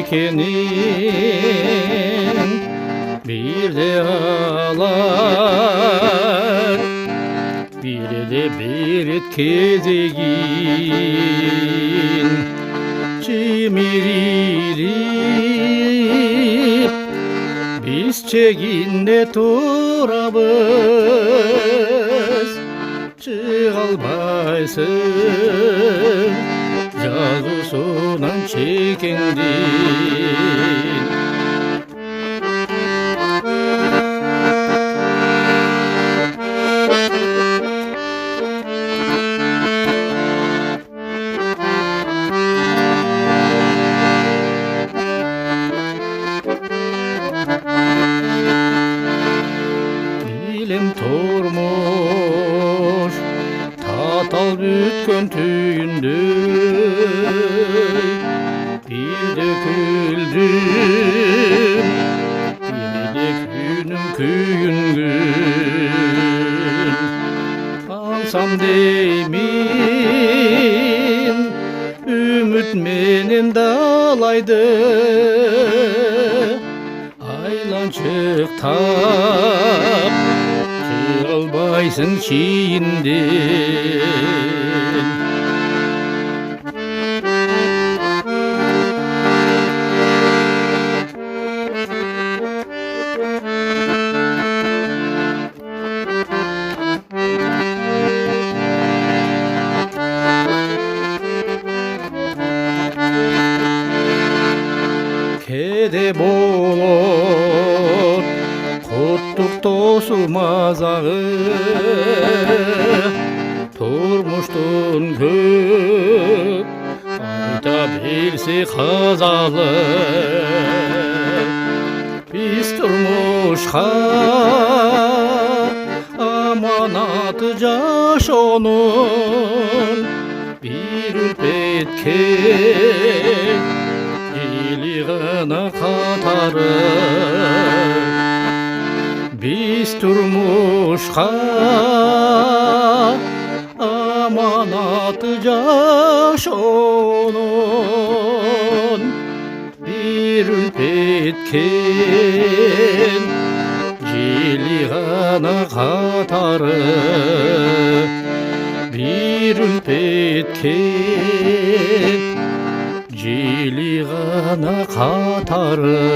екенін бірде алар, бірде берет кезегін чимирилип биз чегинде турабыз. Чыга албайсың жазуусунан чекеңдин. Илем турмуш татал бүткөн түйүндөй, бирде күлдүм, бирде күнүм күйүнгүн. Алсам деймин үмүт менен далайды, айланчыктап чыга албайсың чийинден. Кеде болот куттуктоосу мазагы, турмуштун көп айта берсе казалы. Биз турмушка аманаты жашоонун бир үлпетке eli gana katarı. Biz turmuşka amanatı jaşonun bir ülpetken eli gana katarı. Bir ülpetken жили гана катары.